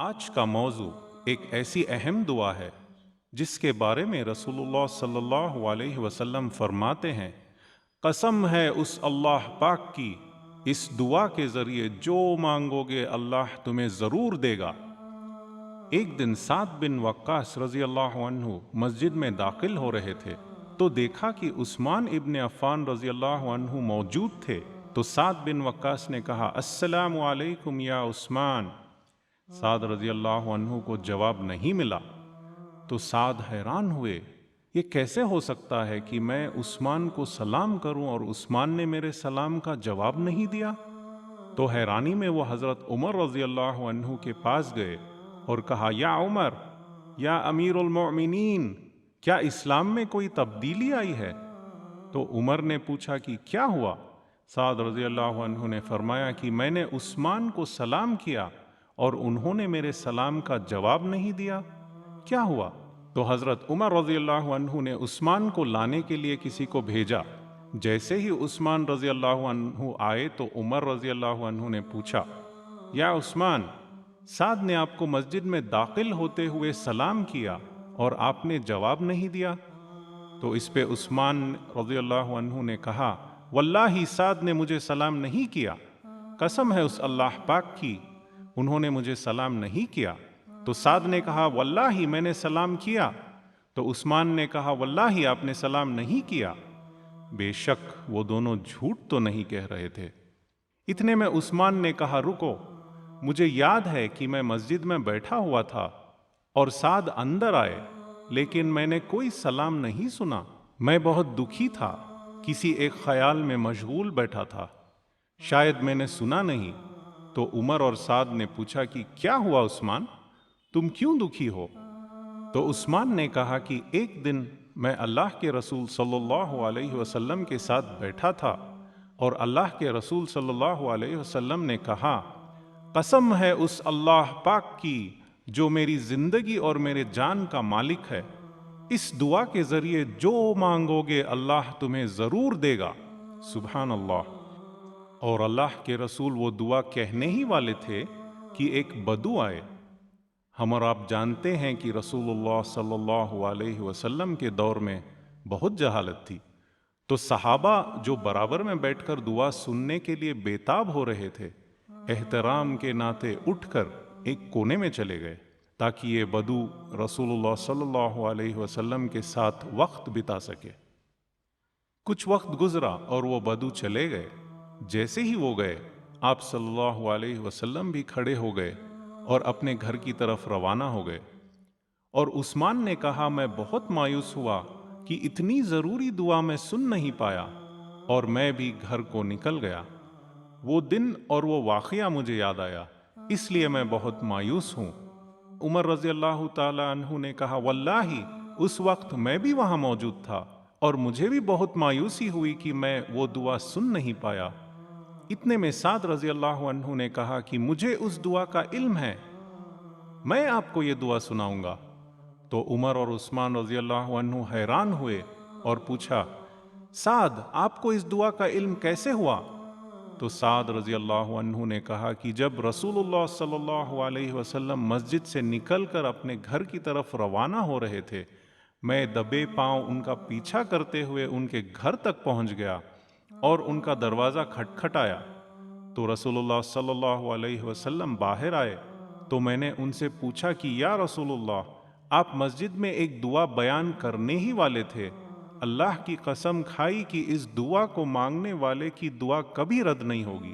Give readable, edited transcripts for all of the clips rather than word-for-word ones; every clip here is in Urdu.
آج کا موضوع ایک ایسی اہم دعا ہے جس کے بارے میں رسول اللہ صلی اللہ علیہ وسلم فرماتے ہیں، قسم ہے اس اللہ پاک کی، اس دعا کے ذریعے جو مانگو گے اللہ تمہیں ضرور دے گا۔ ایک دن سعد بن وقاص رضی اللہ عنہ مسجد میں داخل ہو رہے تھے تو دیکھا کہ عثمان ابن عفان رضی اللہ عنہ موجود تھے، تو سعد بن وقاص نے کہا، السلام علیکم یا عثمان۔ سعد رضی اللہ عنہ کو جواب نہیں ملا تو سعد حیران ہوئے، یہ کیسے ہو سکتا ہے کہ میں عثمان کو سلام کروں اور عثمان نے میرے سلام کا جواب نہیں دیا؟ تو حیرانی میں وہ حضرت عمر رضی اللہ عنہ کے پاس گئے اور کہا، یا عمر، یا امیر المؤمنین، کیا اسلام میں کوئی تبدیلی آئی ہے؟ تو عمر نے پوچھا کہ کیا ہوا؟ سعد رضی اللہ عنہ نے فرمایا کہ میں نے عثمان کو سلام کیا اور انہوں نے میرے سلام کا جواب نہیں دیا، کیا ہوا؟ تو حضرت عمر رضی اللہ عنہ نے عثمان کو لانے کے لیے کسی کو بھیجا۔ جیسے ہی عثمان رضی اللہ عنہ آئے تو عمر رضی اللہ عنہ نے پوچھا، یا عثمان، سعد نے آپ کو مسجد میں داخل ہوتے ہوئے سلام کیا اور آپ نے جواب نہیں دیا؟ تو اس پہ عثمان رضی اللہ عنہ نے کہا، واللہ سعد نے مجھے سلام نہیں کیا، قسم ہے اس اللہ پاک کی، انہوں نے مجھے سلام نہیں کیا۔ تو سعد نے کہا، واللہ میں نے سلام کیا۔ تو عثمان نے کہا، واللہ آپ نے سلام نہیں کیا۔ بے شک وہ دونوں جھوٹ تو نہیں کہہ رہے تھے۔ اتنے میں عثمان نے کہا، رکو، مجھے یاد ہے کہ میں مسجد میں بیٹھا ہوا تھا اور سعد اندر آئے، لیکن میں نے کوئی سلام نہیں سنا۔ میں بہت دکھی تھا، کسی ایک خیال میں مشغول بیٹھا تھا، شاید میں نے سنا نہیں۔ تو عمر اور سعد نے پوچھا کہ کیا ہوا عثمان، تم کیوں دکھی ہو؟ تو عثمان نے کہا کہ ایک دن میں اللہ کے رسول صلی اللہ علیہ وسلم کے ساتھ بیٹھا تھا اور اللہ کے رسول صلی اللہ علیہ وسلم نے کہا، قسم ہے اس اللہ پاک کی جو میری زندگی اور میرے جان کا مالک ہے، اس دعا کے ذریعے جو مانگو گے اللہ تمہیں ضرور دے گا۔ سبحان اللہ۔ اور اللہ کے رسول وہ دعا کہنے ہی والے تھے کہ ایک بدو آئے۔ ہم اور آپ جانتے ہیں کہ رسول اللہ صلی اللہ علیہ وسلم کے دور میں بہت جہالت تھی، تو صحابہ جو برابر میں بیٹھ کر دعا سننے کے لیے بےتاب ہو رہے تھے، احترام کے ناطے اٹھ کر ایک کونے میں چلے گئے تاکہ یہ بدو رسول اللہ صلی اللہ علیہ وسلم کے ساتھ وقت بتا سکے۔ کچھ وقت گزرا اور وہ بدو چلے گئے۔ جیسے ہی وہ گئے، آپ صلی اللہ علیہ وسلم بھی کھڑے ہو گئے اور اپنے گھر کی طرف روانہ ہو گئے۔ اور عثمان نے کہا، میں بہت مایوس ہوا کہ اتنی ضروری دعا میں سن نہیں پایا، اور میں بھی گھر کو نکل گیا۔ وہ دن اور وہ واقعہ مجھے یاد آیا، اس لیے میں بہت مایوس ہوں۔ عمر رضی اللہ تعالی عنہ نے کہا، واللہ اس وقت میں بھی وہاں موجود تھا اور مجھے بھی بہت مایوسی ہوئی کہ میں وہ دعا سن نہیں پایا۔ اتنے میں سعد رضی اللہ عنہ نے کہا کہ مجھے اس دعا کا علم ہے، میں آپ کو یہ دعا سناؤں گا۔ تو عمر اور عثمان رضی اللہ عنہ حیران ہوئے اور پوچھا، سعد، آپ کو اس دعا کا علم کیسے ہوا؟ تو سعد رضی اللہ عنہ نے کہا کہ جب رسول اللہ صلی اللہ علیہ وسلم مسجد سے نکل کر اپنے گھر کی طرف روانہ ہو رہے تھے، میں دبے پاؤں ان کا پیچھا کرتے ہوئے ان کے گھر تک پہنچ گیا اور ان کا دروازہ کھٹکھٹایا۔ تو رسول اللہ صلی اللہ علیہ وسلم باہر آئے تو میں نے ان سے پوچھا کہ یا رسول اللہ، آپ مسجد میں ایک دعا بیان کرنے ہی والے تھے، اللہ کی قسم کھائی کہ اس دعا کو مانگنے والے کی دعا کبھی رد نہیں ہوگی،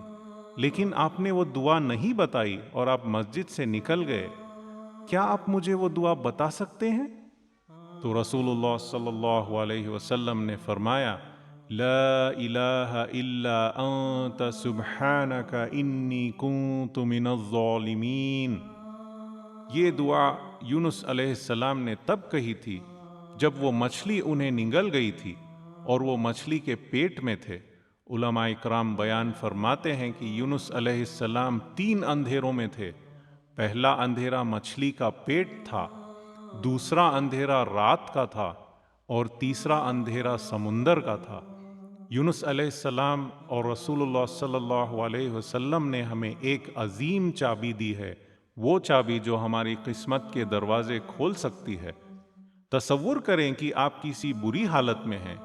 لیکن آپ نے وہ دعا نہیں بتائی اور آپ مسجد سے نکل گئے، کیا آپ مجھے وہ دعا بتا سکتے ہیں؟ تو رسول اللہ صلی اللہ علیہ وسلم نے فرمایا، لا الہ الا انت سبحانک انی کنت من الظالمین۔ یہ دعا یونس علیہ السلام نے تب کہی تھی جب وہ مچھلی انہیں نگل گئی تھی اور وہ مچھلی کے پیٹ میں تھے۔ علماء اکرام بیان فرماتے ہیں کہ یونس علیہ السلام 3 اندھیروں میں تھے۔ پہلا اندھیرا مچھلی کا پیٹ تھا، دوسرا اندھیرا رات کا تھا، اور تیسرا اندھیرا سمندر کا تھا۔ یونس علیہ السلام اور رسول اللہ صلی اللہ علیہ وسلم نے ہمیں ایک عظیم چابی دی ہے، وہ چابی جو ہماری قسمت کے دروازے کھول سکتی ہے۔ تصور کریں کہ آپ کسی بری حالت میں ہیں،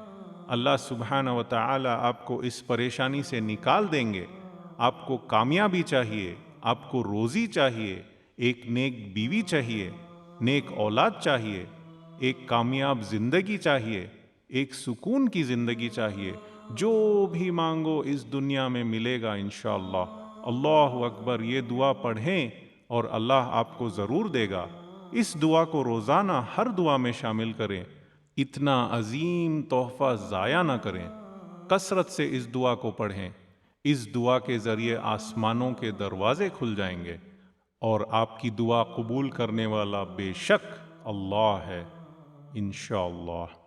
اللہ سبحانہ و تعالی آپ کو اس پریشانی سے نکال دیں گے۔ آپ کو کامیابی چاہیے، آپ کو روزی چاہیے، ایک نیک بیوی چاہیے، نیک اولاد چاہیے، ایک کامیاب زندگی چاہیے، ایک سکون کی زندگی چاہیے۔ جو بھی مانگو اس دنیا میں ملے گا انشاءاللہ۔ اللہ اکبر، یہ دعا پڑھیں اور اللہ آپ کو ضرور دے گا۔ اس دعا کو روزانہ ہر دعا میں شامل کریں، اتنا عظیم تحفہ ضائع نہ کریں۔ کثرت سے اس دعا کو پڑھیں، اس دعا کے ذریعے آسمانوں کے دروازے کھل جائیں گے اور آپ کی دعا قبول کرنے والا بے شک اللہ ہے انشاءاللہ۔